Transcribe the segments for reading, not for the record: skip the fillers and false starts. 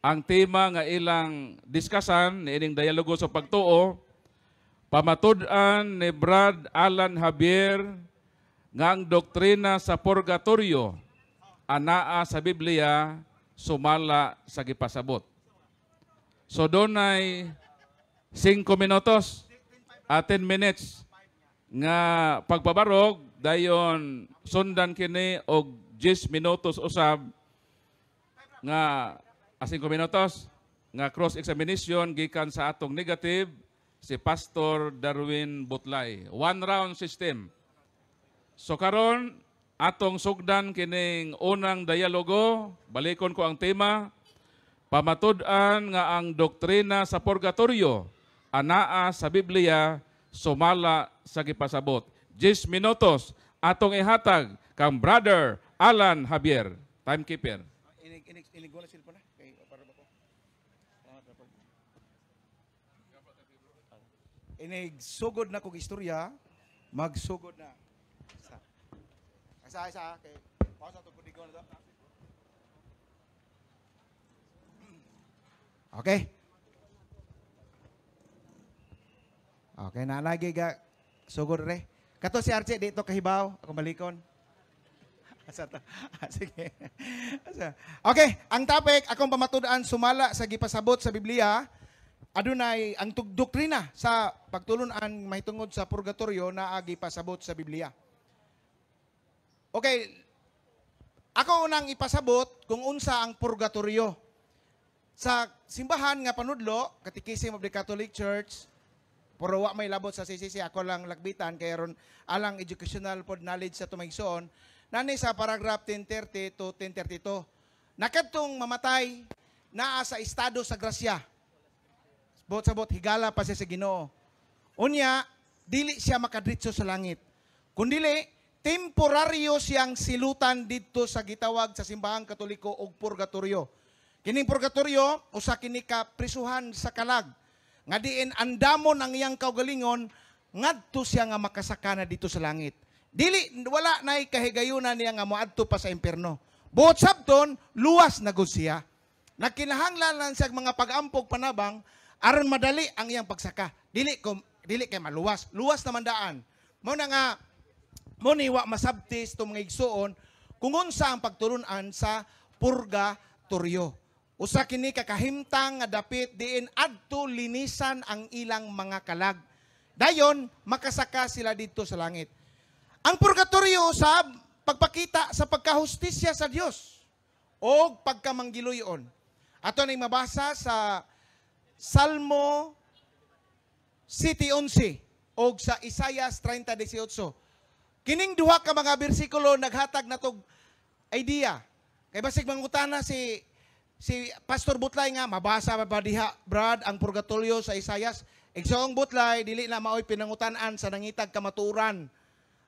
ang tema nga ilang diskasan ining dialogo sa pagtuo, pamatud-an ni Brad Alan Javier nga ang doktrina sa purgatorio anaa sa Biblia sumala sa gipasabot. So donay 5 minutos at 10 minutes nga pagbabarog dayon sundan kini og 10 minutos usab nga 5 minutos nga cross-examination gikan sa atong negative si Pastor Darwin Butlay. One round system. So karon atong sugdan kining unang dialogo, balikon ko ang tema, pamatud-an nga ang doktrina sa purgatorio anaa sa Biblia sumala sa gipasabot. 10 minutos atong ihatag kang Brother Alan Javier, timekeeper. Inig ko na cellphone na. Para ba ko? Inig sugod na kong istorya, magsugod na. Isa. Okay. Pausa ito, kundi ko na ito. Okay. Okay, nalagi ka. Sugod re. Kato si Archie, dito kahibaw. Ako balikon. Sige. Okay, ang topic, akong pamatud-an sumala sa gipasabot sa Biblia, adunay ang doktrina sa pagtulunan mahitungod sa purgatorio na gipasabot sa Biblia. Okay, ako unang ipasabot kung unsa ang purgatorio. Sa simbahan nga panudlo, Catechism of the Catholic Church, pero wa may labot sa CCC, ako lang lagbitan, kaya ron alang educational pod knowledge sa tumaigsoon, nani sa paragraph 1030 to 1032, nakadtong mamatay naa sa estado sa grasya. Bot higala pa siya sa Ginoo. Unya, dili siya makadritso sa langit. Kundili, temporaryo siyang silutan dito sa gitawag sa simbahang Katoliko og purgatorio. Kining purgatorio, usa kini ka prisuhan sa kalag. Nga diin andamon ang iyang kaugalingon, ngadto siya nga makasaka na dito sa langit. Dili, wala na'y kahigayunan niya nga moadto pa sa impierno. Buot sabton, luwas na gud siya. Nakinahanglan siya mga pag-ampog panabang, aron madali ang iyang pagsaka. Dili kay maluwas. Luwas naman daan. Mao na nga, muni wa masabtis itong mga igsuon kung unsa ang pagtulunan sa purgatorio. Usa kini kakahimtang nga dapit diin adto linisan ang ilang mga kalag. Dayon makasaka sila dito sa langit. Ang purgatorio sa pagpakita sa pagkahustisya sa Dios o pagkamanggiluyon. Ato nang mabasa sa Salmo 7:11 o sa Isaias 30:18. Kining duha ka mga bersikulo naghatag na tog idea. Kay basig mangutana si Pastor Butlay nga mabasa ba diha Brad ang purgatorio sa Isaias. Igsoong Butlay dili na maoy pinangutan-an sa nangitag kamaturan.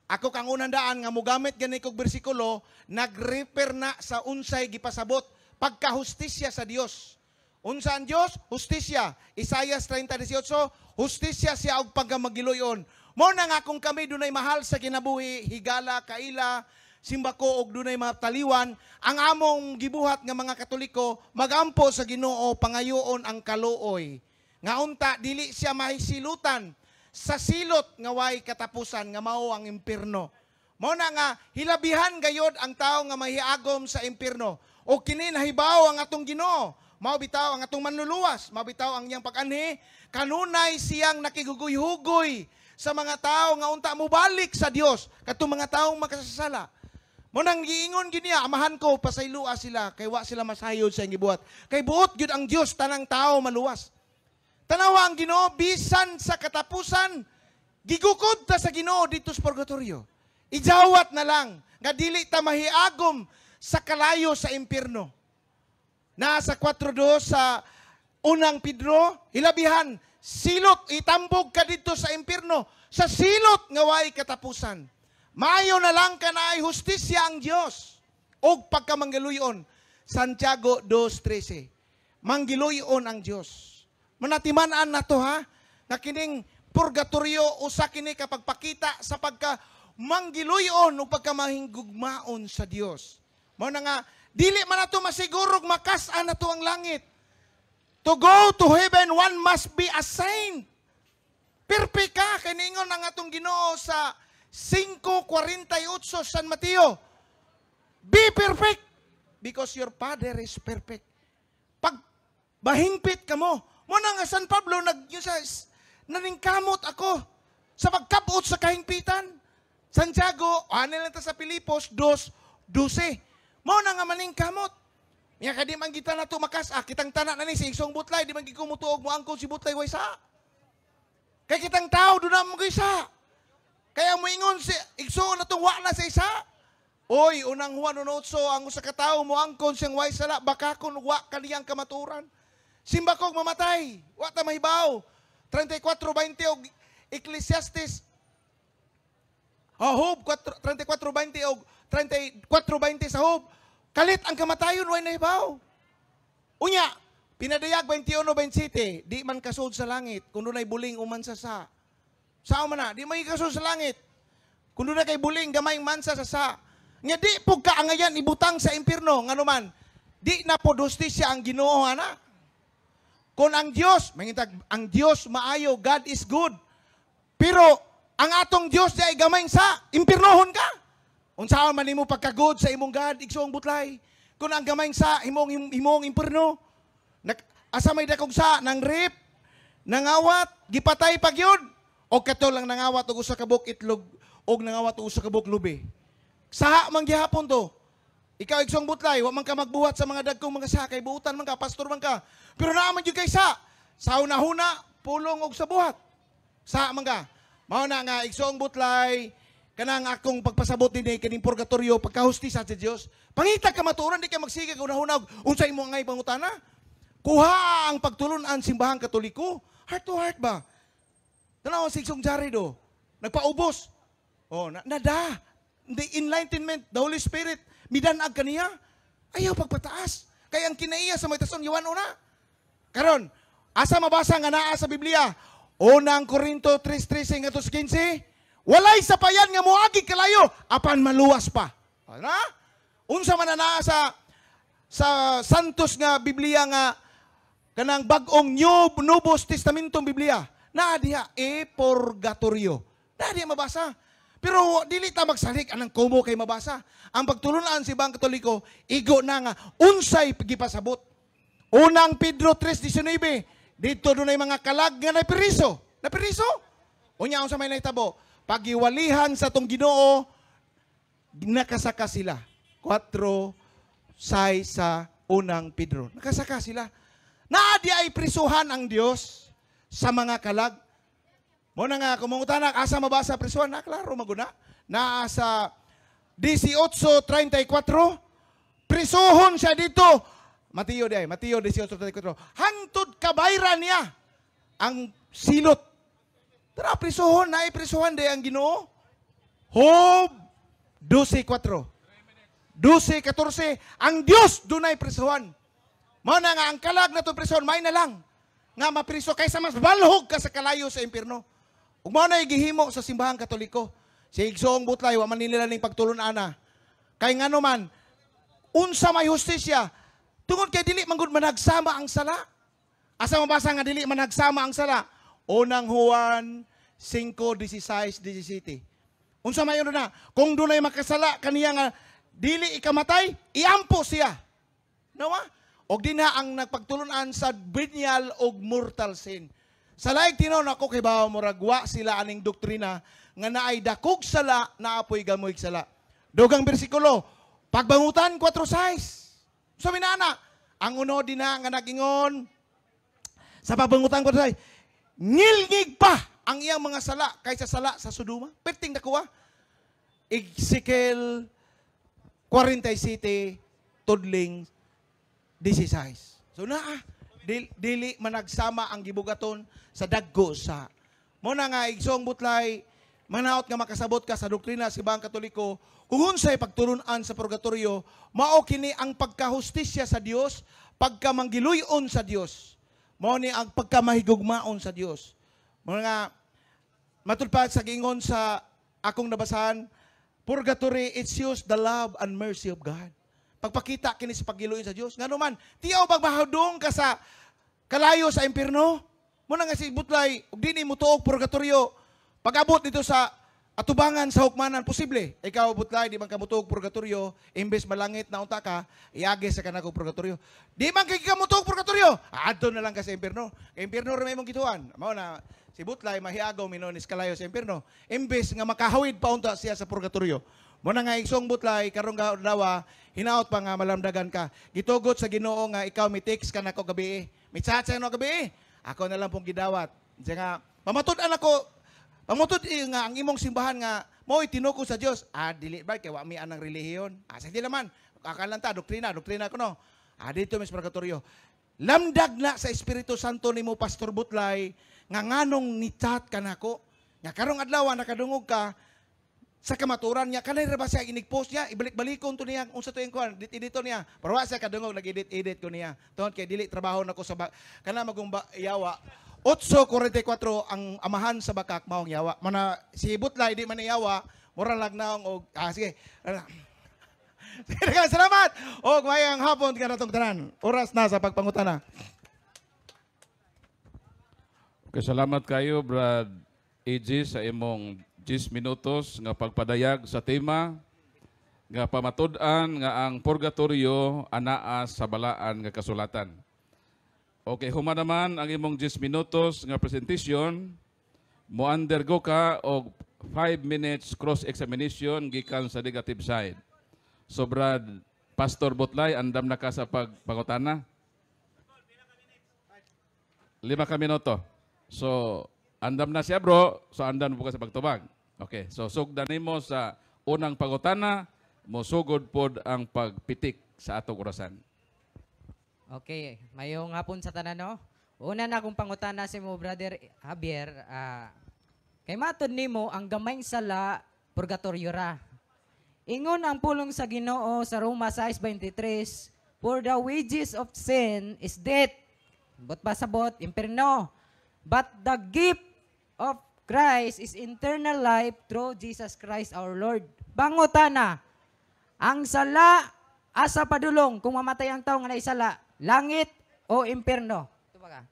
Ako kang unang daan nga mogamit gani kog bersikulo nagrefer na sa unsay gipasabot pagkahustisya sa Dios. Unsa ang Dios? Hustisya. Isaias 30:18, hustisya siya og pagkamagiluyon. Mo na nga kung kami dunay mahal sa kinabuhi, higala, kaila, simbako og dunay mataliwan, ang among gibuhat nga mga Katoliko magampo sa Ginoo pangayoon ang kaluoy. Nga unta dili siya mahisilutan sa silot nga way katapusan nga mao ang impierno. Mo na nga hilabihan gayod ang tao nga mahiagom sa impierno. O kini nahibaw ang atong Ginoo. Mao bitaw ang atong manluluwas, mao bitaw ang iyang pag-anhi, kanunay siyang nakiguguy-hugoy sa mga tao nga unta mo balik sa Dios, katong mga taong makasasala. Mo nang giingon gid niya, amahan ko pasaylua sila kay wa sila masayod sa gibuhat. Kay buot gyud ang Dios tanang tao maluwas. Tanawa ang Ginoo bisan sa katapusan, gigukod ta sa Ginoo dito sa purgatorio. Ijawat na lang nga dili ta mahiagom sa kalayo sa impierno. Nasa 4:2 sa unang Pedro, hilabihan, silot, itambog ka dito sa impierno, sa silot nga way katapusan. Maayo na lang ka na ay hustisya ang Diyos o pagkamanggiluyon. Santiago 2:13. Manggiluyon ang Diyos. Manatimanan na to ha, na kining purgatorio usa kini kapag pakita sa pagkamanggiluyon o pagkamahinggugmaon sa Diyos. Mao na nga, dili man nato masigurog makas-an nato ang langit. To go to heaven, one must be a saint. Perfect ka. Kaningon ang atong Ginoo sa 5:48 San Mateo. Be perfect because your Father is perfect. Pag mahingpit ka mo na nga San Pablo, naningkamot ako sa pagkabot sa kahingpitan. Santiago, ano lang sa Pilipos, 2:12. Mo na nga maningkamot. Nga kadi man kita na tumakas, kitang tanak na ni si Igsong Butlay, di man gikumutuog mo angkon si Butlay waysa. Kay kitang tao, doon na mo isa. Kaya mo ingon si Igsong na tungwa na sa isa. Oy, unang Juan 1:8, ang usa ka tawo mo angkon siyang way sala, baka kun wa kaniyang kamaturan. Simba kog mamatay, wa ta mahibaw. 34:20 og Ecclesiastes. Job 34:20 og 34:20 sa Job. Kalit ang kamatayon way nahibaw. Unya, pinadayag 21:27, di man kasud sa langit, kuno nay buling uman sa sa. Sao man na, di may kasud sa langit. Kuno na kay buling gamay mansa sa sa. Nga di po kaangayan ibutang sa impierno, nga naman, di na po justisya ang Ginoo ana. Kung ang Dios, mangitag, ang Dios maayo, God is good. Pero ang atong Dios di ay gamay sa impiernohon ka. Unsaon man nimo pagka-good sa imong God, Igsong Butlay. Kung ang gamay sa imong impierno, asa may dakog sa nang rape, nangawat, gipatay pagyud, o kato lang nangawat og usa ka buk itlog og nangawat og usa ka buk lubi. Saha man gihapon to. Ikaw Igsong Butlay, wa man ka magbuhat sa mga dagkong mga sakay, buutan man ka, pastor man ka. Pero naaman jud kay sa una-huna, pulong og sa buhat. Saha man ka. Mao na nga Igsong Butlay, kanang akong pagpasabot ni kining purgatorio, pagkahustisya sa Dios. Pangitag ka maturan, di ka magsigag una-huna unsay imong ngay pangutana. Kuha ang pagtulunan simbahang Katoliko. Heart to heart ba? Tanaw si Igsong Jarido, nagpaubos. Oh, nada. The enlightenment, the Holy Spirit, midanag kaniya. Ayaw pagpataas. Kaya ang kinaiya sa may tason, yawan una. Karon, asa mabasa nga naa sa Biblia? Unang Korinto 3:13 nga 15, walay sapayan nga moagi kalayo, apan maluwas pa. Ano? Unsa man na naa sa Santos nga Biblia nga kanang bag-ong Nubos Testamentong Biblia, naa diha purgatorio. Naa diha mabasa. Pero dili ta magsalik anang kumo kay mabasa. Ang pagtulunan si Bang Katoliko, igo na nga unsay gipasabot. Unang Pedro 3:19, dito dunay mga kalag nga napiriso. Napiriso? Unya unsa may nahitabo? Pagiwalihan sa tong Ginoo, nakasaka sila. 4:6 sa unang Pedro. Nakasaka sila. Naadi ay prisuhan ang Dios sa mga kalag. Muna nga, kumungutanak, asa mabasa prisuhan? Klaro maguna. Naasa 18:34, prisuhon siya dito. Mateo 18:34. Hangtod kabayran niya ang silot. Tara, prisuhon, prisuhan day ang Ginoo. Job 12:4. 12:14, ang Dios dunay prisuhan. Muna nga, ang kalag na itong prisuhan, may na lang nga mapriso kaysa mas balhog ka sa kalayo sa impierno. Ug mao na gihimo sa simbahang Katoliko. Si Igsong Butlay wa man nila ning pagtulon-ana. Kay ngano man unsa may hustisya tungod kay dili man gud managsama ang sala. Asa mabasa nga dili managsama ang sala? Unang Juan 5:16-17. Unsa may na? Kung dunay makasala kaniya nga dili ikamatay, iampo siya. Nawa? Og dinha ang nagpagtulunan sa venial og mortal sin. Sa laig tinaw nako kay bawo muragwa sila aning doktrina nga naay dakog sala naapoy gamoy sala. Dugang bersikulo, pagbangutan 4:6. So minana, ang uno din nga nagingon sa pagbangutan 4:6, ngilngig pa ang iyang mga sala kaysa sala sa Sodoma. Perting dakuha. Ezekiel 47 tudling 16. So naa dili managsama ang gibugaton sa daggo sa. Mo na nga Igsong Butlay, manaot nga makasabot ka sa doktrina sa Simbahang Katoliko, kung unsay pagtulunan sa purgatorio, mao kini ang pagkahustisya sa Dios, pagkamanggiluyon sa Dios. Mao ni ang pagkamahigugmaon sa Dios. Mo nga matulpad sa gingon sa akong nabasahan, purgatory it shows the love and mercy of God. Pagpakita kini sa paggiluyon sa Dios. Ngano man, tiyaw pag mahadong ka sa kalayo sa impierno. Muna nga si Butlay, ug dini mo tuog purgatorio. Pag-abot dito sa atubangan sa hukmanan, posible. Ikaw, Butlay, di man ka mutuog purgatorio, imbes malangit na unta ka, iagi sa kanako purgatorio. Di man kay ka mutuog purgatorio, adto na lang ka sa impierno. Kay impierno rin may mong gituan. Mao na, si Butlay, mahiagaw minonis kalayo sa impierno. Imbes nga makahawid pa unta siya sa purgatorio. Muna nga isong Butlay, karong dawa, hinaot pa nga malamdagan ka. Gitugot sa Ginoo nga ikaw mi-text ka nako gabi. Mi-chat sa no gabi. Ako na lang pong gidawat. Diya nga, pamatud-an ako, nga ang imong simbahan nga, mo'y tinuko sa Diyos. Dili ba, kaya wami anang relihiyon. Sige naman, kakalanta, doktrina ko no. Dito mis purgatorio. Lamdag na sa Espiritu Santo ni mo, Pastor Butlay, nga nganong ni-chat ka nako. Nga karong adlaw, nakadungog ka, sa kamaturan niya, kanay ba siya inig-post niya, ibalik-balikon to niya, unsa to yung kuhan, dito niya, parwa siya kadungog, nag-edit ko niya. Tuhon kay dili trabaho nako sa kana magong yawa. 8:44 ang amahan sa bakak maong yawa. Mana si Butlay di man yawa, mura lang naong og sige. Sige, salamat. Og mayang hapon ka natong tanan. Oras na sa pagpangutana. Okay, salamat kayo, Brad AJ, sa imong 10 minutos nga pagpadayag sa tema nga pamatud-an nga ang purgatorio anaa sa balaan nga kasulatan. Okay, huma naman ang imong 10 minutos nga presentation, mo undergo ka og 5 minutes cross-examination gikan sa negative side. So Brad, Pastor Butlay, andam na ka sa pagpangutana? 5 ka minuto. So, andam na siya bro, so andam mo ka sa pagtubag. Okay, so sugdan nimo sa unang pangutana, mosugod pod ang pagpitik sa atong orasan. Okay, mayong hapon sa tanan no. Una na akong pangutana si mo Brother Javier, kay matod nimo ang gamayng sala purgatorio ra. Ingon ang pulong sa Ginoo sa Roma 6:23, for the wages of sin is death. But pasabot imperno. But the gift of Christ is eternal life through Jesus Christ our Lord. Pangutana, ang sala asa padulong kung mamatay ang tao nga naisala, langit o impierno? Ito ba ka?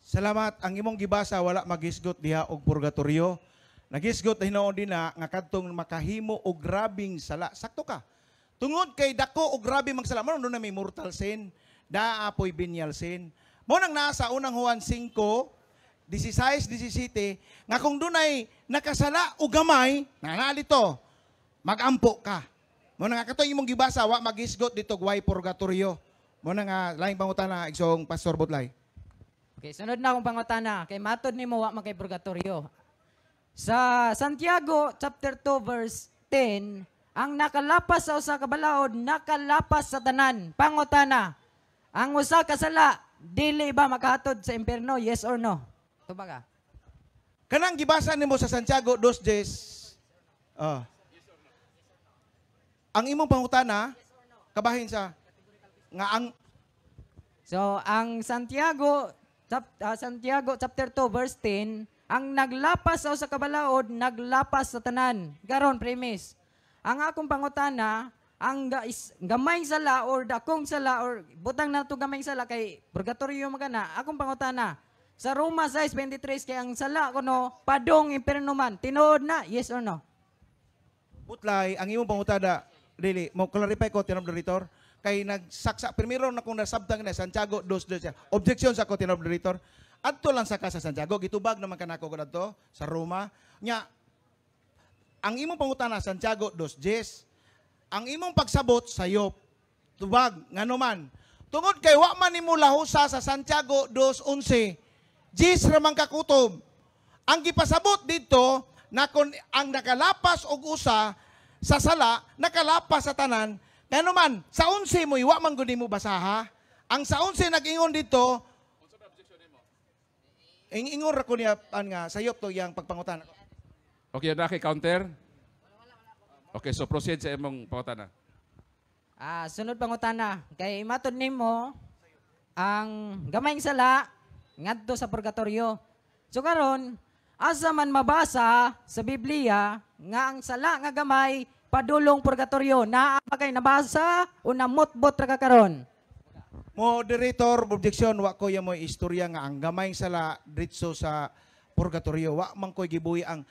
Salamat. Ang imong gibasa wala magisgot diha og purgatorio. Nagisgot na hinoon din na nga kadtong makahimo og grabing sala. Sakto ka. Tungod kay dako og grabe magsala, mo na may mortal sin, daapoy venial sin. Mo nang nasa unang Juan 5:16-17 nga kung dunay nakasala o gamay, nanalito, magampo ka. Mo na nga kato imong gibasa wa magisgot dito way purgatorio. Mo na nga laing pangutana igsong Pastor Butlay. Okay, sunod na akong pangutana. Kay matod nimo wa magay purgatorio. Sa Santiago chapter 2 verse 10, ang nakalapas sa usa ka balaod, nakalapas sa tanan. Pangutana, ang usa ka sala dili ba makahatod sa impierno? Yes or no? Ito ba ka? Kanang gibasa nimo sa Santiago 2:10. Ang imong pangutana kabahin sa nga ang ang Santiago chapter 2 verse 10, ang naglapas sa usa ka balaod, naglapas sa tanan. Garon premise. Ang akong pangutana, ang gamay sala or dakong sala or butang na to gamay sala kay purgatorio magana. Akong pangutana, sa Roma 6:23 kay ang sala kuno padong impierno man. Tinuod na, yes or no? Butlay, ang imong pangutana, dili mo clarify ko tinong director kay nagsaksa primero na kung nasabtang na Santiago 2:10. Objection sa ko tinong director. Adto lang sa sa Santiago, gitubag naman kanako ko adto sa Roma. Nya ang imong pangutana Santiago 2:10. Ang imong pagsabot sayop tubag ngano man. Tungod kay wa man nimo lahusa sa Santiago 2:11. Jis ramang kakutob. Ang gipasabot dito na kung ang nakalapas og usa sa sala, nakalapas sa tanan, ngano man sa 11 mo wa man gud mo basaha. Ang sa 11 nag-ingon dito, ingon ra ko niya nga sayop to yang pagpangutan. Okay, na kay counter. Okay, so proceed sa imong pangutana. Sunod pangutana. Kay matod nimo ang gamayng sala ngadto sa purgatorio. So karon, asa man mabasa sa Biblia nga ang sala nga gamay padulong purgatorio, naa pa kay nabasa o namutbot ra ka karon? Moderator, objection, wa ko mo istorya nga ang gamay sala dritso sa purgatorio. Wa man ko'y gibuhi ang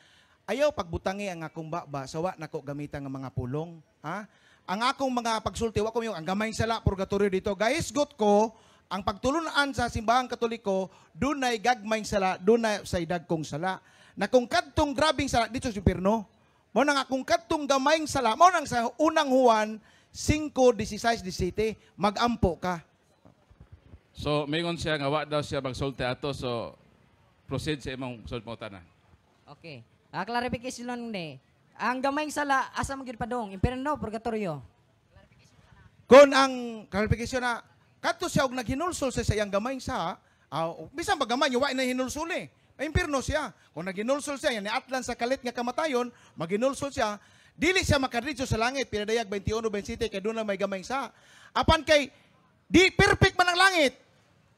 ayaw pagbutangi ang akong baba sa wa nako gamitan nga mga pulong. Ha? Ang akong mga pagsulti, wa ko yung ang gamay sala purgatorio dito. Guys, got ko, ang pagtulunan sa simbahang katoliko, dunay gagmay sala, dunay sa idagkong sala. Na kung kadtong grabing sala, dito sa impierno, mo nang kung kadtong gamayng sala, mo nang sa unang Juan, 5:16-17, mag-ampo ka. So, mayroon siya nga wa daw siya magsulti ato. So, proceed sa imong sulti. Okay. Clarification ni. Ang gamayng sala, asa magid padong? Impierno, purgatorio. Kung ang clarification na, kato siya og naghinulsol sa iyang gamayng sa, bisan ba gamay, wa na hinulsol eh. Ay, impierno siya. Kung naghinulsol siya, yan ni Atlan sa kalit nga kamatayon, maghinulsol siya, dili siya makadritso sa langit, pinadayag 21-27, kay doon na may gamayng sa. Apan kay, di perfect man ang langit.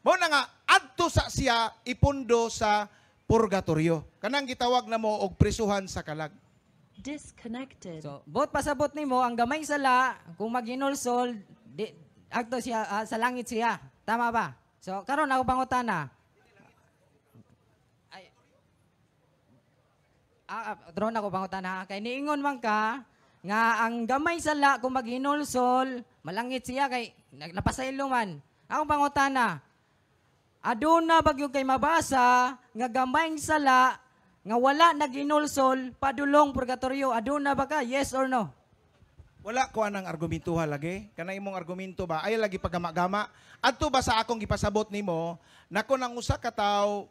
Mo na nga, adto sa siya, ipundo sa purgatorio. Kanang gitawag na mo og prisuhan sa kalag. Disconnected. So, bot pasabot nimo ang gamayng sala, kung maghinulsol, agto siya sa langit siya. Tama ba? So, karon ako pangutana. Drone ako pangutana. Kay niingon man ka nga ang gamay sala kung maghinulsol, malangit siya kay napasaylo man. Ako pangutana. Aduna bagyo kay mabasa nga gamayng sala nga wala naghinulsol padulong purgatorio. Aduna ba ka? Yes or no? Wala ko anang argumentuha lagi. Kana imong argumento ba ay lagi pagama-gama. Adto ba sa akong gipasabot nimo nako nang usa ka tawo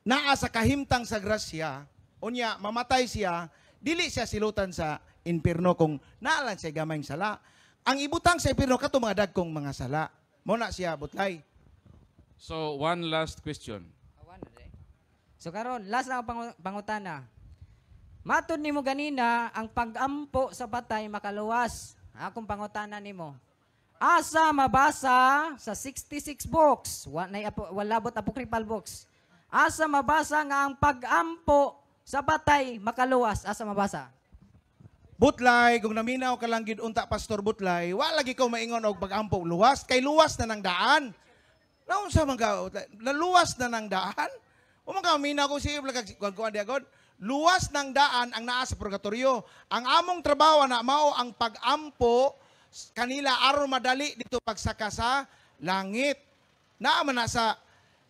naa sa kahimtang sa grasya, unya mamatay siya, dili siya silutan sa impierno kung naalan siya gamayng sala. Ang ibutang sa impierno kato mga dagkong mga sala. Mo na siya butlay. So, one last question. So karon, last na ang pangutana. Matod nimo ganina ang pag-ampo sa patay makaluwas. Akong pangutana nimo. Asa mabasa sa 66 books, walabot apocryphal books. Asa mabasa nga ang pag-ampo sa patay makaluwas? Asa mabasa? Butlay, kung naminaw ka lang gid unta Pastor Butlay, wa lagi ko maingon og pag-ampo luwas kay luwas na nang daan. Naon sa mga luwas na nang daan? O mga minaw ko siya kuan diagod. Luwas ng daan ang naa sa purgatorio. Ang among trabaho na mao ang pag-ampo kanila aron madali dito pagsaka sa langit. Naa man na sa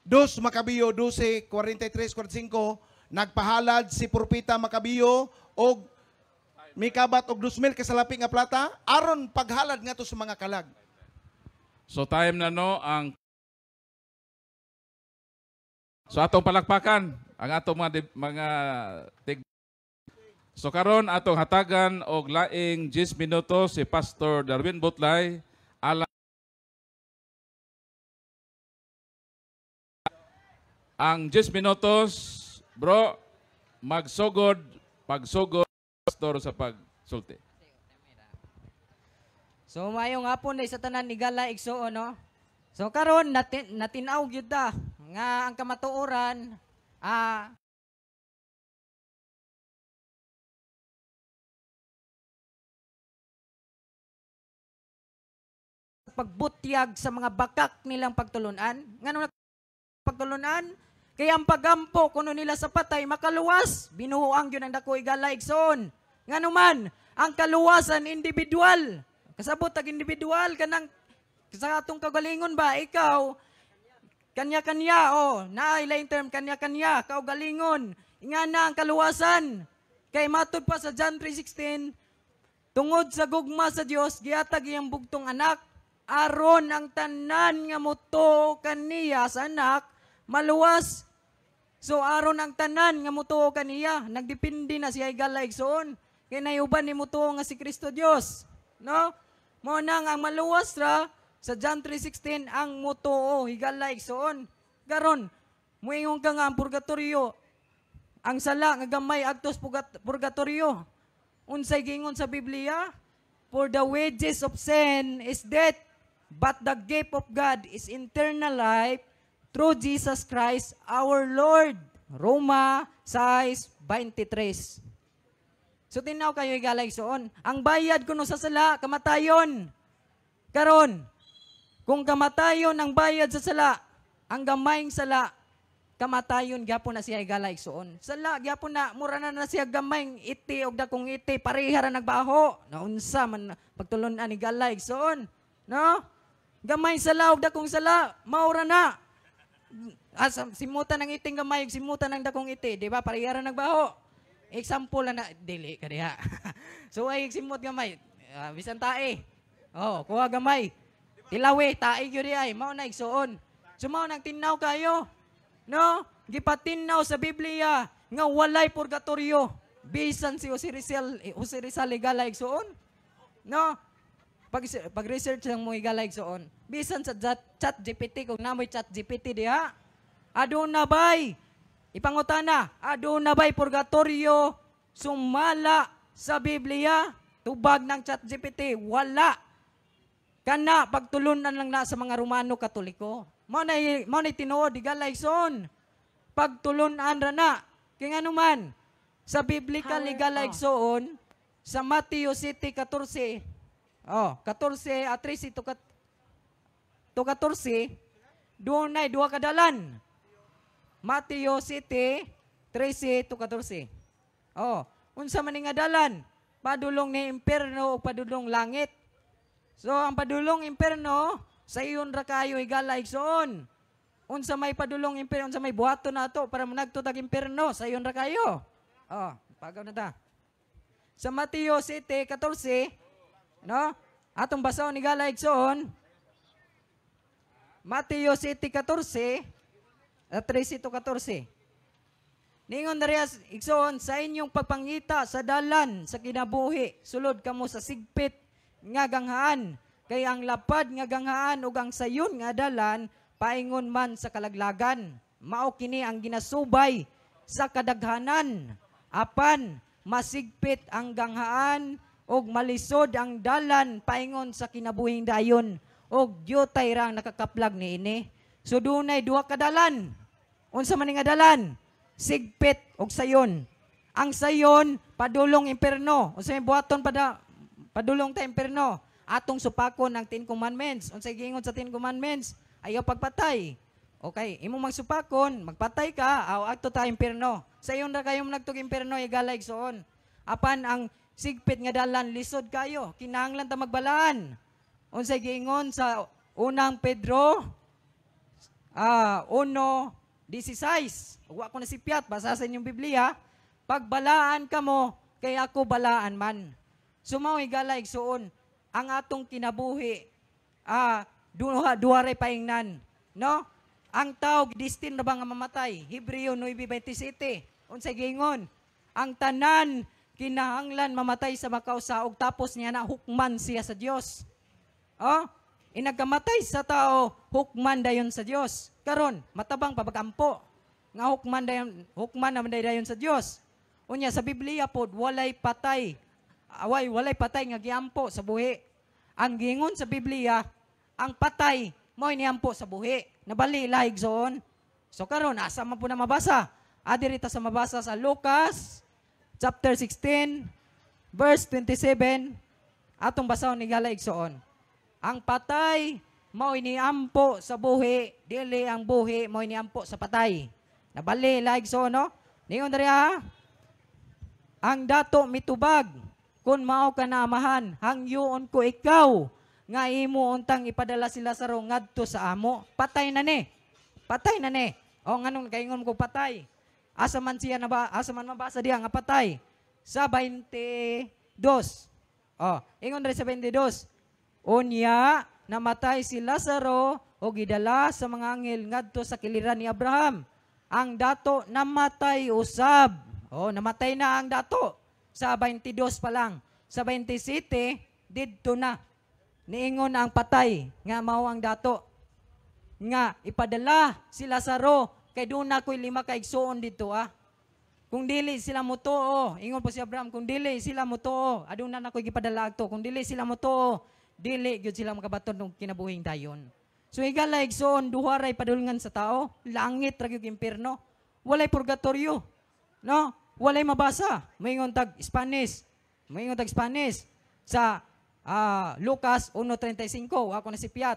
2 Makabiyo 12:43-45 nagpahalad si Propeta Makabiyo og mikabat og 2,000 kasalapi nga plata aron paghalad nga to sa mga kalag. So, time na no ang so atong palakpakan ang atong mga So karon atong hatagan og laing 10 minutos si Pastor Darwin Butlay alang ang 10 minutos bro pagsugod pastor sa pagsulti. So mayong hapon ay sa tanan ni Gala igsuon no. So karon natinaw gyud ta nga ang kamatuoran pagbutyag sa mga bakak nilang pagtulunan. Ngano pagtulunan? Kaya ang pagampo kuno nila sa patay makaluwas, binuhuang yun ang dako igala igsoon. Ngano man, ang kaluwasan individual. Kasabot tag individual kanang sa atong kagalingon ba ikaw kanya-kanya naailaing term kanya-kanya kaugalingon. Ingana ang kaluwasan. Kay matud pa sa John 3:16 tungod sa gugma sa Dios gihatag iyang bugtong anak aron ang tanan nga mutuo kaniya sa anak maluwas. So aron ang tanan nga mutuo kaniya, nagdepende na siya igala igsoon. Kay nayuban ni mutuo nga si Kristo Dios, no? Mo nang ang maluwas ra sa John 3:16 ang mutuo higala igsoon. Garon, muingon ka nga ang purgatorio. Ang sala nga gamay agtos purgatorio. Unsay gingon sa Biblia? For the wages of sin is death, but the gift of God is eternal life through Jesus Christ our Lord. Roma 6:23. So tinaw kayo igalay soon. Ang bayad kuno sa sala, kamatayon. Karon, kung kamatayon ang bayad sa sala, ang gamayng sala, kamatayon gyapon na siya igala igsuon. Sala gyapon na mura na siya gamayng iti og dakong iti pareha ra nagbaho. Naunsa man pagtulon-an ni igala igsuon. No? Gamay sala og dakong sala, maura na. Simutan ng iting gamay, simutan ng dakong iti, di ba? Pareha ra nagbaho. Example na dili ka diha. So ay simot gamay, bisan tae. Oh, kuha gamay. Tilawi, tae gyud ay, mao na igsuon. So mao nang tinaw kayo. No? Gipatinaw sa Biblia nga walay purgatorio. Bisan si Jose Rizal igala igsuon. No? Pag-research lang mo igala igsuon. Bisan sa chat GPT, kung namoy chat GPT diha, aduna bay, ipangutana, aduna bay purgatorio sumala sa Biblia? Tubag ng chat GPT, wala. Kana pagtulunan lang na sa mga Romano Katoliko. Mao na tinuod igala igsoon. Pagtulunan ra na. Kaya nga naman, sa biblical Power igala off. igsoon, sa Mateo 7:14, 14 at 13 to 14, doon na duha ka dalan. Mateo 7:13 to 14. Unsa man nga dalan? Padulong ni impierno o padulong langit. So ang padulong impierno sa iyon ra kayo igala igsoon. Unsa may padulong impierno, unsa may buhaton nato para managtutag impierno sa iyon ra kayo. Pagaw na ta. Sa Mateo 7:14, no? Atong basahon igala igsoon. Mateo 7:14 at 13 to 14. Ningon na riya igsoon, sa inyong pagpangita sa dalan sa kinabuhi, sulod kamo sa sigpit nga ganghaan, kay ang lapad nga ganghaan ug ang sayon nga dalan paingon man sa kalaglagan. Mao kini ang ginasubay sa kadaghanan, apan masigpit ang ganghaan ug malisod ang dalan paingon sa kinabuhing dayon, ug dyutay rang nakakaplag niini. So dunay duha ka dalan. Unsa man nga dalan? Sigpit ug sayon. Ang sayon padulong impierno. Unsa may buhaton padulong ta impierno? Atong supakon ang 10 commandments. Unsa giingon sa 10 commandments? Ayaw pagpatay. Okay, imong magsupakon, magpatay ka, adto ta impierno. Sayon ra kayo nagtug impierno igala igsoon. Apan ang sigpit nga dalan lisod kayo, kinahanglan ta magbalaan. Unsa giingon sa unang Pedro 1:16. Wa ko na sipyat, basa sa inyong Biblia, pagbalaan kamo kay ako balaan man. Sumaw igala igsuon ang atong kinabuhi duha ray paingnan, no? Ang tao destin na ba nga mamatay? Hebreo 9:27. Unsay giingon? Ang tanan kinahanglan mamatay sa makausa ug tapos niya na hukman siya sa Dios. Inagamatay sa tao, hukman dayon sa Dios. Karon, matabang pabagampo nga hukman naman dayon sa Dios. Unya sa Biblia pod walay patay. Walay patay nga giampo sa buhi. Ang gingon sa Biblia, ang patay mo iniampo sa buhi. Nabali lahig zoon. So karon asa man po na mabasa? Adirita sa mabasa sa Lucas chapter 16 verse 27. Atong basahon ni gala igsoon. Ang patay mao iniampo sa buhi, dili ang buhi mao iniampo sa patay. Nabali lahig zoon, no? Ningon diri ha. Ang dato mitubag kun mao ka na amahan, hangyoon ko ikaw nga imo untang ipadala si Lazaro ngadto sa amo. Patay na ni. Patay na ni. Nganong kaingon ko patay. Asa man mabasa diha nga patay? Sa 22. Ingon diri sa 22. Unya namatay si Lazaro o gidala sa mga anghel ngadto sa kiliran ni Abraham. Ang dato namatay usab. Namatay na ang dato. Sa 22 pa lang. Sa 27, didto na. Niingon ang patay nga mao ang dato. Nga ipadala si Lazaro kay doon na ko'y 5 ka igsuon dito Kung dili sila mutuo, ingon po si Abraham, kung dili sila mutuo, aduna na ko'y gipadala agto. Kung dili sila mutuo, dili gyud sila makabaton ng kinabuhing dayon. So igala igsoon duha ray padulngan sa tao, langit ra gyud impierno. Walay purgatorio. No? Walay mabasa. Moingon tag Spanish. Sa Lucas 1:35, ako na si Piat.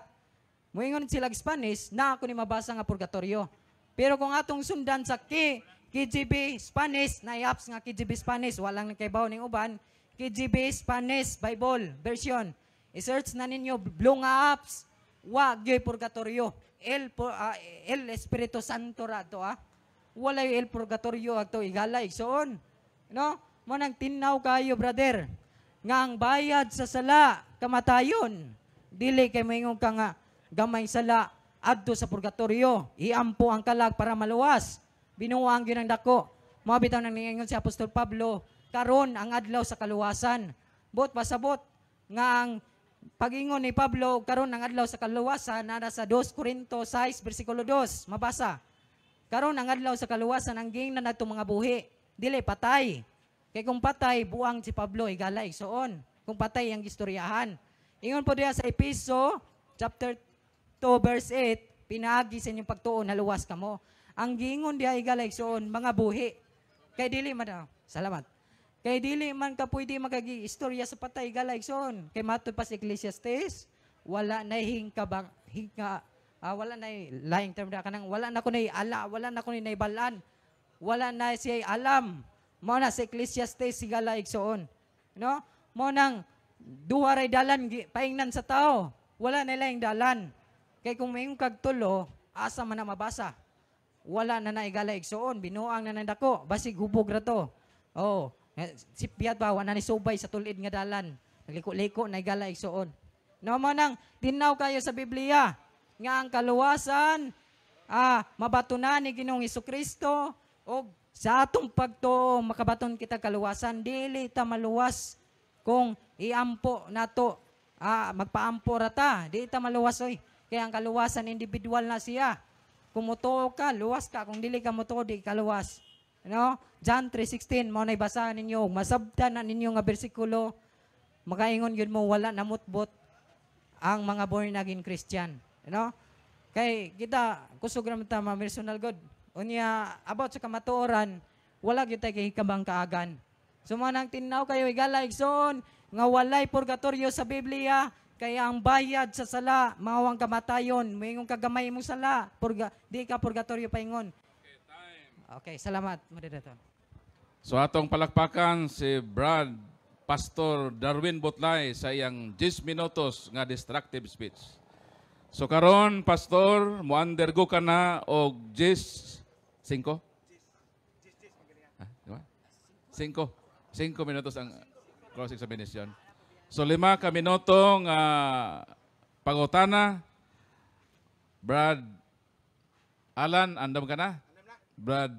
Moingon sila Spanish na ako ni mabasa nga purgatorio. Pero kung atong sundan sa KJV Spanish, na apps nga KJV Spanish, walang nakaibaw ning uban, KJV Spanish Bible version. I-search na ninyo blue nga apps, wa gyoy purgatorio. El Espiritu Santo rato Walay el purgatorio ato igala igsoon. No? Mo nang tinaw kayo brother nga ang bayad sa sala kamatayon. Dili kay moingon ka nga gamay sala adto sa purgatorio. Iampo ang kalag para maluwas. Binuwang gyud ang dako. Mao bitaw nang ningon si Apostol Pablo, karon ang adlaw sa kaluwasan. Bot pasabot nga ang pagingon ni Pablo karon ang adlaw sa kaluwasan nara sa 2 Corinto 6 bersikulo 2 mabasa. Karon ang adlaw sa kaluwasan ang gingnan nato mga buhi, dili patay. Kay kung patay buang si Pablo igala igsoon. Kung patay ang istoryahan. Ingon po diya sa Epeso chapter 2 verse 8, pinaagi sa inyong pagtuon naluwas kamo. Ang gingon diya igala igsoon mga buhi. Kay dili man salamat. Kay dili man ka pwede magagi-istorya sa patay igala igsoon. Kay matud pa sa Ecclesiastes, wala na wala na lying term da kanang wala na ko nay ala, wala na ko nay balan. Wala na siya alam. Mao na sa Ecclesiastes sigala igsoon. No? Mao nang duha ray dalan paingnan sa tao. Wala na laing dalan. Kay kung mayong kagtulo, asa man na mabasa. Wala na naigala igsoon, binuang na nandako, basig hubog ra to. Oh, si Piat ba wala ni subay sa tulid nga dalan. Nagliko-liko naigala igsoon. No mo nang tinaw kayo sa Biblia nga ang kaluwasan mabatunan ni Ginoong Hesukristo o sa atong pagtuo makabaton kita kaluwasan dili ta maluwas kung iampo nato magpaampo ra ta di ta maluwas oy kaya ang kaluwasan individual na siya kung mutuo ka luwas ka kung dili ka mutuo di ka luwas no John 3:16 mo nay basahan ninyo masabtan na ninyo nga bersikulo makaingon gyud mo wala namutbot ang mga born again Christian no kay kita kusog ra man ta personal god unya about sa kamatuoran wala gyud tay kay kabang kaagan so mo nang tinaw kayo igala igsoon nga walay purgatorio sa Biblia kaya ang bayad sa sala mao ang kamatayon moingon kagamay mo sala di ka purgatorio paingon. Okay, salamat moderator. So atong palakpakan si Brad Pastor Darwin Butlay sa iyang 10 minutos nga destructive speech. So karon pastor mo undergo ka na og 5 minutos ang cross examination. So 5 ka minutong pangutana. Brad Alan, andam ka na? Brad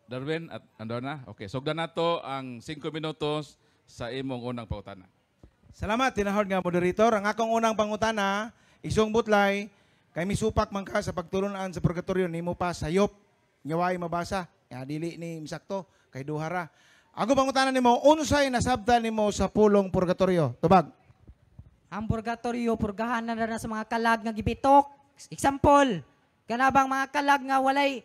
Darwin, andam na? Okay, sugdan nato ang 5 minutos sa imong unang pangutana. Salamat, tinahod nga moderator. Ang akong unang pangutana, Isong Butlay, kay misupak man ka sa pagtulunan sa purgatorio, nimo pa sayop, nyaway mabasa, dili ni misakto, kay duhara. Ako pangutana nimo, unsay nasabtan nimo sa pulong purgatorio? Tubag. Ang purgatorio, purgahan na sa mga kalag nga gibitok. Example, kanabang mga kalag nga walay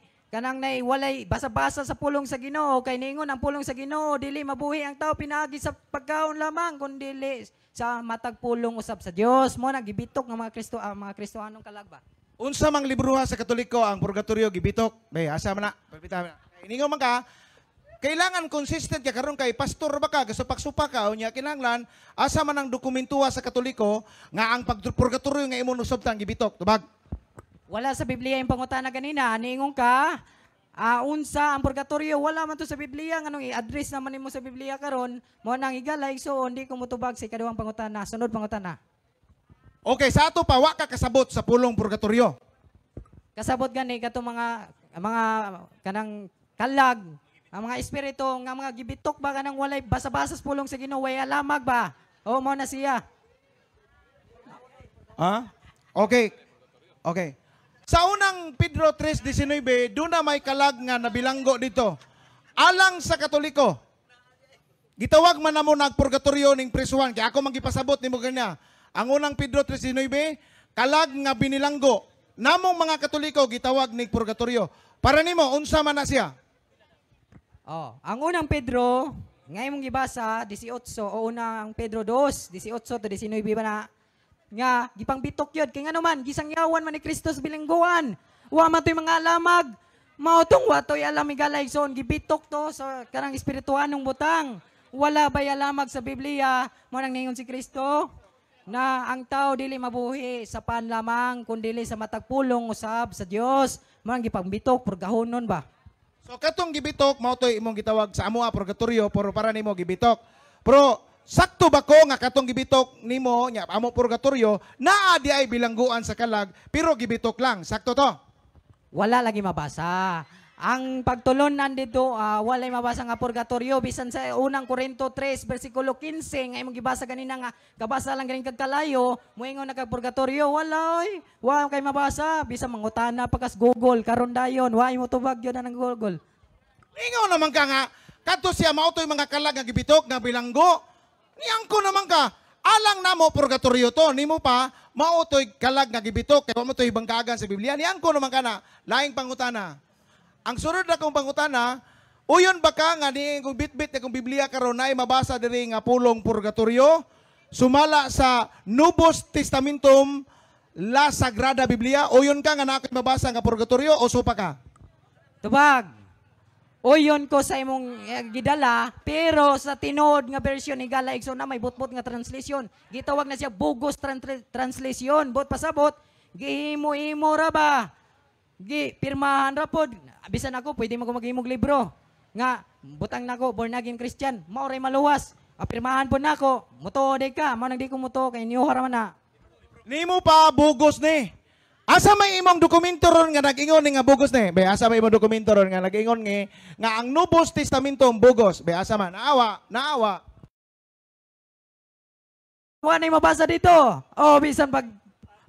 basa-basa sa pulong sa Ginoo kay ningon ang pulong sa Ginoo dili mabuhi ang tao pinaagi sa pagkaon lamang kundi dili sa matag pulong usab sa Dios mo nagibitok ng mga Kristohanong kalag ba. Unsa mang libruha sa Katoliko ang purgatorio gibitok? Bay, asa man na? Palpita man. Ningon man ka, kailangan consistent ka karon kay pastor ba ka gasupak-supak ka unya kinahanglan asa man ang dokumentuha sa Katoliko nga ang purgatorio nga imong usabtan gibitok. Tubag. Wala sa Biblia yung pangutana ganina. Ningon ka, unsa ang purgatorio, wala man to sa Biblia. Anong i-address naman mo sa Biblia karon mo nang igalay, so hindi ko mutubag sa ikaduhang pangutana. Sunod pangutana. Okay, sa ato pa, wa ka kasabot sa pulong purgatorio. Kasabot gani kato mga kanang kalag, ang mga espiritu, nga mga gibitok ba kanang walay basa-basa sa pulong sa Ginoo, way alamag ba? O mo na siya. Okay. Okay. Sa unang Pedro 3:19, doon na may kalag nga nabilanggo dito. Alang sa Katoliko, gitawag man na mo nagpurgatorio ning prisuhan. Kaya ako magipasabot ni mo kanya. Ang unang Pedro 3:19, kalag nga binilanggo. Namong mga Katoliko, gitawag ning purgatorio. Para nimo, unsa man na siya? Ang unang Pedro, Ngayon mong gibasa 18 o unang Pedro 2, 18 to 19 ba na nga gipang bitok yun kay ngano man gisangyawan man ni Kristo sa bilingguan. Wa man toy mga alamag. Mao tong wa toy alam migalay son gibitok to sa karang espirituanong butang. Wala bay alamag sa Biblia mo nang ningon si Kristo na ang tao dili mabuhi sa pan lamang kundi sa matag pulong usab sa Dios. Mo nang gipangbitok purgahonon ba. So katong gibitok mao toy imong gitawag sa amoa purgatorio pero para nimo gibitok. Pero sakto ba ko nga katong gibitok nimo nya amo purgatorio naa di ay bilangguan sa kalag pero gibitok lang. Sakto to. Wala lagi mabasa. Ang pagtulon nandito, walay mabasa nga purgatorio bisan sa unang Korinto 3 bersikulo 15 nga imong gibasa ganina nga kabasa lang ganing kagkalayo, moingon na kag purgatorio, wala oy. Wa kay mabasa bisan mangutana pagkas Google karon dayon, wa imo tubag yun na ng Google. Ingaw naman ka nga kadto siya mao toy mga kalag nga gibitok nga bilanggo. Niangko naman ka alang namo purgatorio to nimo pa mao toy kalag nga gibitok kay mo toy bangkagan sa Biblia. Niangko naman ka na laing pangutana. Ang sunod na kong pangutana, uyon ba ka nga ni kung bitbit na kung Biblia karon na mabasa diri nga pulong purgatorio, sumala sa Nubos Testamentum, La Sagrada Biblia, uyon ka nga na mabasa nga purgatorio o supa ka? Tubag. Uyon ko sa imong gidala, pero sa tinuod nga version ni Gala Igsoon na may butbot nga translation. Gitawag na siya bogus translation. Bot pasabot, gihimo-imo ra ba? Pirmahan ra pod. Bisan ako pwede mo maghimog libro. Nga butang nako born again Christian, mao ray maluwas. Pirmahan pod nako, mutuod ka, mao nang di ko muto kay niyo ra man na. Nimo pa bugos ni. Asa may imong dokumento ron nga nag-ingon ni nga bugos ni? Be asa may imong dokumento ron nga nag-ingon nga ang Nubos Testamentum bugos. Be asa man? Naawa. Wa nay mabasa dito. Oh, bisan pag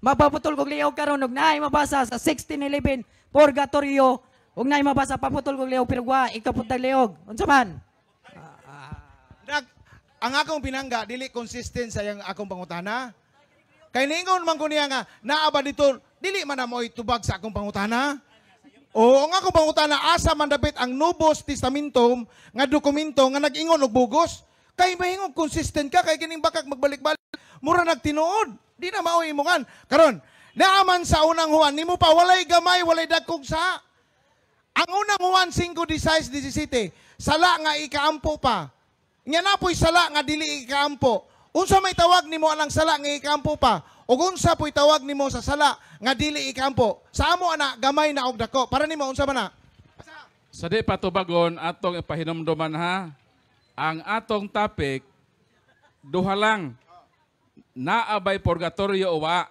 mapaputol kog liog karon og naay mabasa sa 16:11 purgatorio ug naay mabasa paputol kog liog pero wa ikapuntag liog. Unsa man? Ang akong pinangga dili consistent sa yang akong pangutana. Kay ningon man ko niya nga naa ba dito dili man na mo itubag sa akong pangutana. O ang akong pangutana asa man dapit ang Nubos Testamentum nga dokumento nga nag-ingon og bugos. Kay mahingog consistent ka kay kining bakak magbalik-balik mura nagtinuod. Di na mao imongan. Karon, naaman sa unang Juan, nimo pa walay gamay, walay dagkog sa. Ang unang Juan 5:16-17, sala nga ikaampo pa. Nya napoy sala nga dili ikaampo. Unsa may tawag nimo alang sala nga ikaampo pa? Ug unsa poy tawag nimo sa sala nga dili ikaampo? Sa amo ana gamay na og dako. Para nimo unsa man na? Sa di patubagon atong ipahinumduman ha. Ang atong topic duha lang. Naabay purgatorio o wa.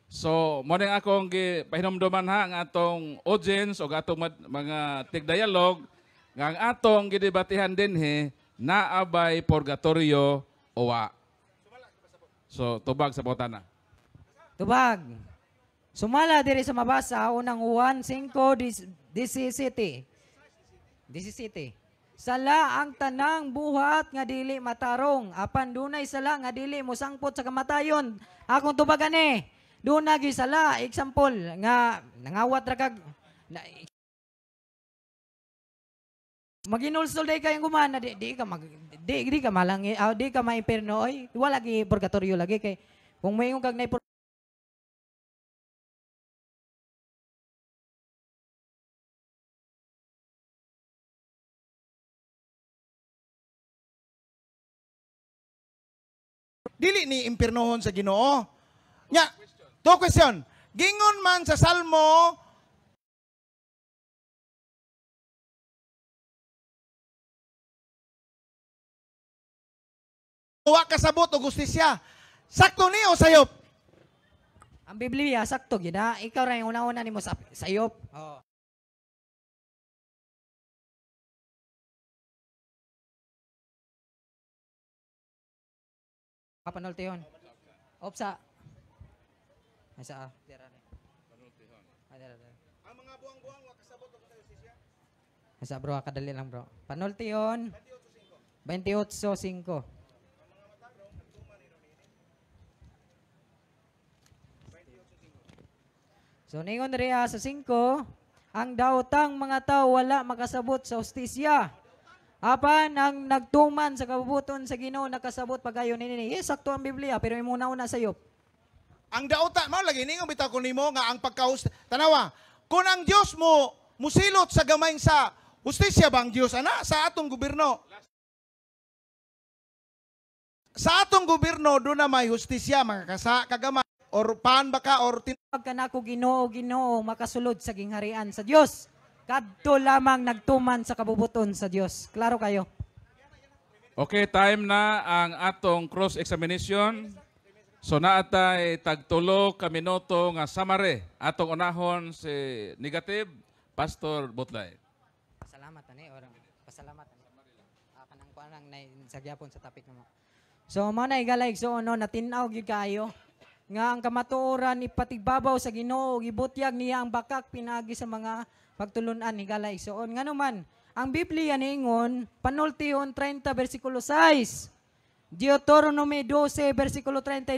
So, mo ning akong pahinumduman ha ang atong audience o atong mga tig-dialogue nga ang atong gidebatihan dinhi naabay purgatorio o wa. So, tubag sa putana. Tubag. Sumala diri sa mabasa unang Juan 5:17. Sala ang tanang buhat nga dili matarong, apan dunay sala nga dili mosangpot sa kamatayon. Akong tubagan ni, dunay sala, example nga nangawat ra kag maginulsol day kayong gumana, di ka malangi, di ka maiperno oy, wala gi purgatorio lagi kay kung may kag nay Dili ni impirnohon sa Ginoo. Nya, to question. Gingon man sa Salmo wa kasabot og gustisya. Sakto ni o sayop? ang Biblia sakto gyud ha. Ikaw ra yung una-una nimo sa sayop. Oh. Kapanultihon. Opsa. Asa? Dira ni. Panultihon. Dira. Ang mga buang-buang wa kasabot og gustisya. Asa bro, kadali lang bro. Panultihon. 28:5. So ningon diha sa 5, ang daotang mga tao wala makasabot sa hustisya. Apan ang nagtuman sa kabubuton sa Ginoo nakasabot pagayon nini. Yes, sakto ang Biblia pero imuna-una sayop. Ang dauta, mao lagi ningon bitaw ko nimo nga ang tanawa, kung ang Dios mo musilot sa gamay sa hustisya bang Dios ana sa atong gobyerno. Sa atong gobyerno do na may hustisya mga kasa kagamay or paan baka or Pagka nako Ginoo, Ginoo makasulod sa gingharian sa Dios. Kadto lamang nagtuman sa kabubuton sa Dios. Klaro kayo? Okay, time na ang atong cross-examination. So naatay tagtulo ka minuto nga summary. Atong unahon si negative, Pastor Butlay. Pasalamat ani or pasalamat ani. Kanang kuanang sagyapon sa topic namo. So mao na igalayg so no natinaw gyud kayo nga ang kamatuoran ipatigbabaw sa Ginoo gibutyag niya ang bakak pinagi sa mga pagtulunan higalayg so ngano man ang Biblia niingon panultihon 30 bersikulo 6. Deuteronomy 12, versikulo 32,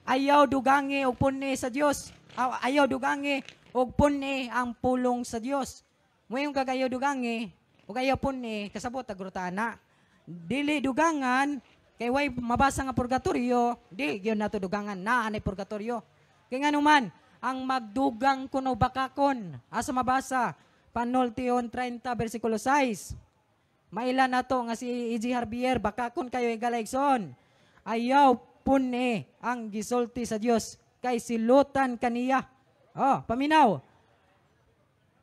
ayaw dugangi o puni sa Diyos. Ayaw dugangi o puni ang pulong sa Diyos. Ngayon kagayaw dugangi o ayaw puni, kasabot agrutana. Dili dugangan, kay way mabasa nga purgatorio, di yun nato dugangan, naanay purgatorio. Kaya nga naman, ang magdugang kuno bakakon, asa mabasa, panultihon 30, versikulo 6. Mailan na to nga si E.G. Harbier, baka kun kayo igalayson. Ayaw puni ang gisulti sa Dios kay silutan kaniya. Oh, paminaw.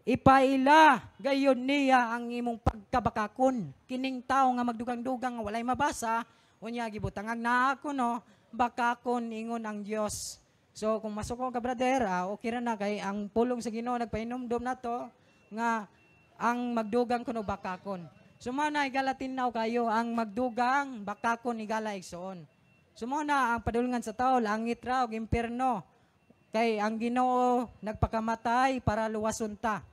Ipaila gayon niya ang imong pagkabakakon. Kining tao nga magdugang-dugang nga walay mabasa, unya gibutang na ako no, bakakon ingon ang Dios. So kung masuko ka brother, okay ra na kay ang pulong sa Ginoo nagpainumdom na to nga ang magdugang kuno bakakon. Sumana igalatinnaw kayo ang magdugang bakakon igala igsoon. Sumana ang padulngan sa tao langit ra ug impierno. Kay ang Ginoo nagpakamatay para luwason ta.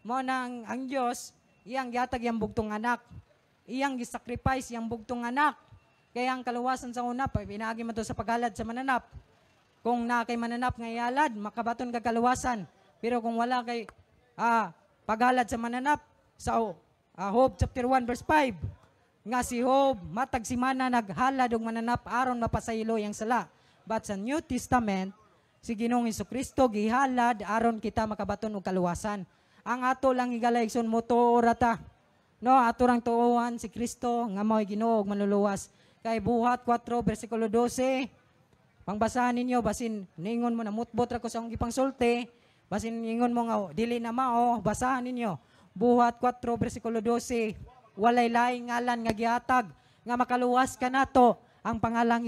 Mo nang ang Dios iyang gihatag yang bugtong anak. Iyang gisacrifice yang bugtong anak. Kaya ang kaluwasan sa una pinaagi man to sa paghalad sa mananap. Kung na kay mananap nga ihalad makabaton ka kaluwasan. Pero kung wala kay paghalad sa mananap sa Job chapter 1 verse 5. Nga si Job matag simana naghalad og mananap aron mapasaylo yang sala. But sa New Testament si Ginoong Hesukristo gihalad aron kita makabaton og kaluwasan. Ang ato lang igalayson mo tuora ta. No, ato rang tuohan si Kristo nga mao'y Ginoo og manluluwas. Kay buhat 4 bersikulo 12. Pangbasahan ninyo basin ningon mo na mutbot ra ko sa akong gipangsulti. Basin ningon mo nga dili na mao, basahan ninyo. Buhat 4 bersikulo 12, walay laing ngalan nga gihatag nga makaluwas ka nato ang pangalang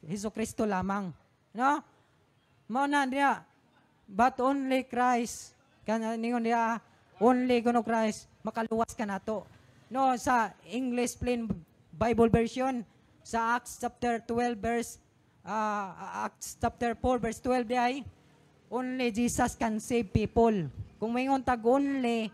Hesukristo lamang. No? Mao na diya, but only Christ, ningon diya, only kuno Christ, makaluwas ka nato. No, sa English Plain Bible Version, sa Acts chapter 12 verse, Acts chapter 4 verse 12 diya, only Jesus can save people. Kung mayingon tag only,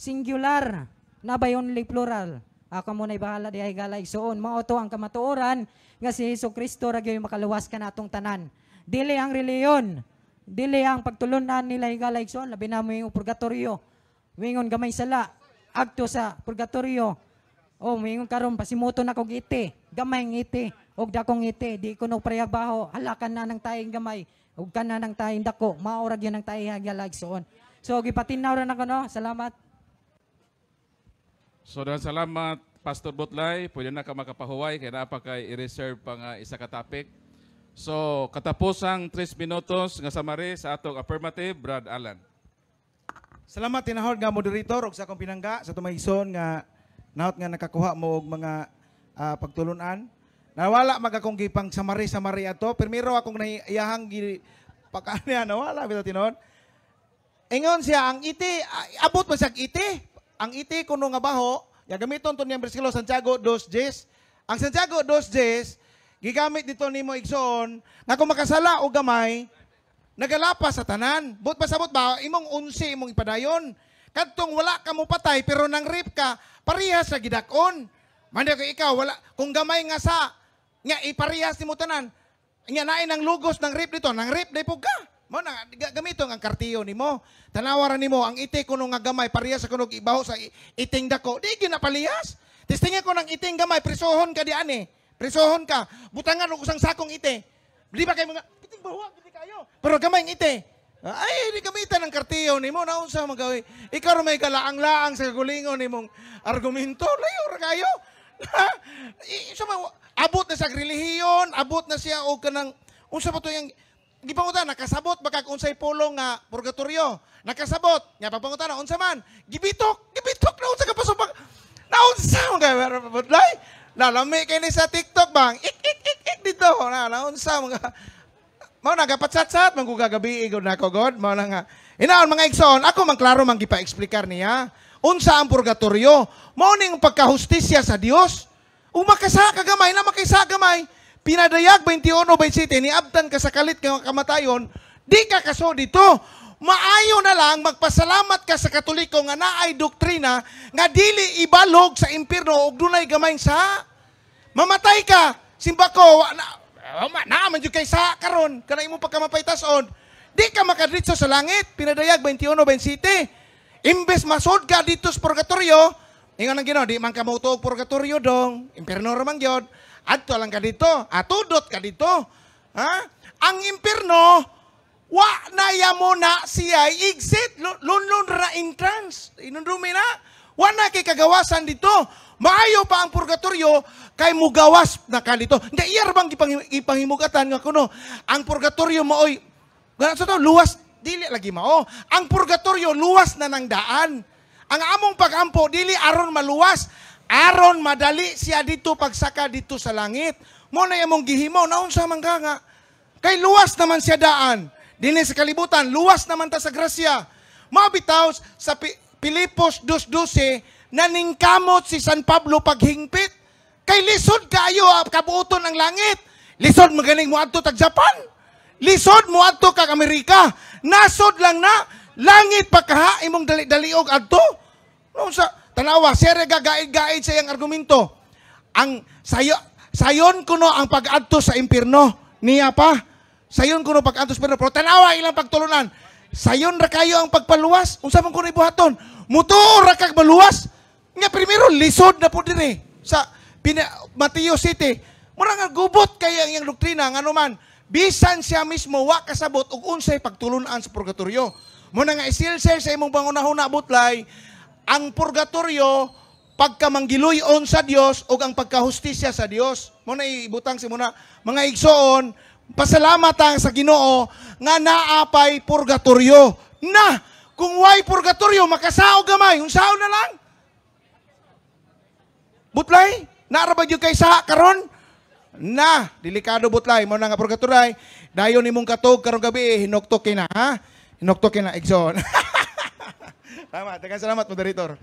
singular, na ba only plural? Ako mo na'y bahala di ay galay. Soon, mao to ang kamatuoran nga si Hesukristo ra gyud makaluwas ka natong tanan. Dili ang reliyon, dili ang pagtulunan nila higalay soon, labi na mo yung purgatorio. Mingon gamay sala, agto sa purgatorio. O mingon karon pasimuto na kog iti, gamay ngiti, og dakong ngiti, di kuno prayag baho, halakan na ng tayong gamay, og kana ng tayong dako, mao ra gyud ang tayong higalay soon. So gipatinaw ra nako no. Salamat. So dahil salamat Pastor Butlay, pwede na ka makapahuway kaya na pa kay i-reserve pa nga isa ka topic. So katapusang 3 minutos nga summary sa atong affirmative, Brad Alan. Salamat tinahod nga moderator og sa akong pinangga sa tumayson nga naot nga nakakuha mo og mga pagtulunan. Nawala magakong gipang samari ato. Primero akong naiyahang pakanya nawala bitaw tinon. Ingon siya ang iti abot man siya iti. Ang iti kuno nga baho, gamiton to niyang bersikulo Santiago 2:10. Ang Santiago 2:10 gigamit dito nimo igsoon nga kung makasala o gamay nagalapas sa tanan. But pasabot ba imong unsi imong ipadayon. Kadtong wala ka mo patay pero nang rape ka, parehas sa gidakon. Manda ko ikaw wala kung gamay nga sa nga iparehas nimo tanan. Nya naay nang lugos ng rape dito, nang rape dai pug ka. Mo na gamito ang kartiyo nimo. Tanawaran nimo ang ite kuno nga gamay parehas sa kuno ibaho sa iting dako. Di ginapalihas. Testingan ko ng iting gamay prisohon ka di ani. Prisohon ka. Butangan og usang sakong ite. Di ba kay mga iting bawa gid kayo. Pero gamay ang ite. Ay, di gamitan ng kartiyo nimo na unsa magawi. Ikaw may kalaang-laang sa gulingon nimong argumento. Layo ra kayo. Abot na sa relihiyon, abot na siya og kanang unsa ba to yang gipangutan nakasabot baka unsay pulong nga purgatorio. Nakasabot. Nya papangutan unsa man? Gibitok na unsa ka pasubag. Na unsa man ka budlay? Lalami kay ni sa TikTok bang. Ik dito na unsa man ka. Mao na gapatsat-sat man ko gagabi igod nako god. Mao na nga. Inaon mga igsoon, ako man klaro man gipa-explicar niya. Unsa ang purgatorio? Mao ning pagkahustisya sa Dios. Umakasa ka gamay na makisa gamay. Pinadayag 21-27 ni abtan ka sa kalit nga kamatayon, di ka kaso dito. Maayo na lang magpasalamat ka sa Katoliko nga naay doktrina nga dili ibalog sa impierno og dunay gamay sa mamatay ka. Simbako na man jud kay sa karon kana imo pagkamapaytas-on. Di ka makadritso sa langit. Pinadayag 21-27. Imbes masod ka dito sa purgatorio, ingon ang Ginoo, di man ka mauto og purgatorio dong. Impierno ra man gyud. Adto lang ka dito, atudot ka dito. Ha? Ang impierno, wa na yamo na siya exit, lunlun ra entrance. Inundumi na. Wa na kay kagawasan dito. Maayo pa ang purgatorio kay mugawas na ka dito. Nga iyar bang ipangimugatan nga kuno. Ang purgatorio maoy, ganito to, luwas, dili lagi mao. Ang purgatorio luwas na ng daan. Ang among pagampo, dili aron maluwas. Aron madali siya dito pagsaka dito sa langit. Mo na imong gihimo naunsa man ka nga. Kay luwas naman siya daan. Dinhi sa kalibutan, luwas naman ta sa grasya. Mabitaw sa Pilipos 2:12 naningkamot si San Pablo paghingpit. Kay lisod kaayo kabuoton ang langit. Lisod maganing mo adto tag Japan. Lisod mo adto kag Amerika. Nasod lang na langit pagkaha imong dali-daliog adto. Unsa tanawa, siya gagaid-gaid sa iyang argumento. Ang sayon kuno ang pag-adto sa impierno. Niya pa. Sayon kuno pag-adto sa impierno. Pero tanawa ilang pagtulunan. Sayon ra kayo ang pagpaluwas. Unsa man kuno ibuhaton? Mutuo ra kag maluwas. Nga primero lisod na po dire sa Mateo City. Mura nga gubot kay ang iyang doktrina ngano man. Bisan siya mismo wa kasabot og unsay pagtulunan sa purgatorio. Muna nga isilsel sa imong pangunahuna butlay. Ang purgatorio, pagkamanggiluyon sa Dios o ang pagkahustisya sa Dios. Muna ibutang si muna, mga igsoon, pasalamat ang sa Ginoo nga naapay purgatorio. Na, kung way purgatorio, makasao gamay, unsao na lang. Butlay, naarabad yung kay sa karon? Na, delikado butlay, muna nga purgatory, dayon imong katog karong gabi, hinoktok na, ha? Hinoktok na, igsoon. Tama, salamat, moderator.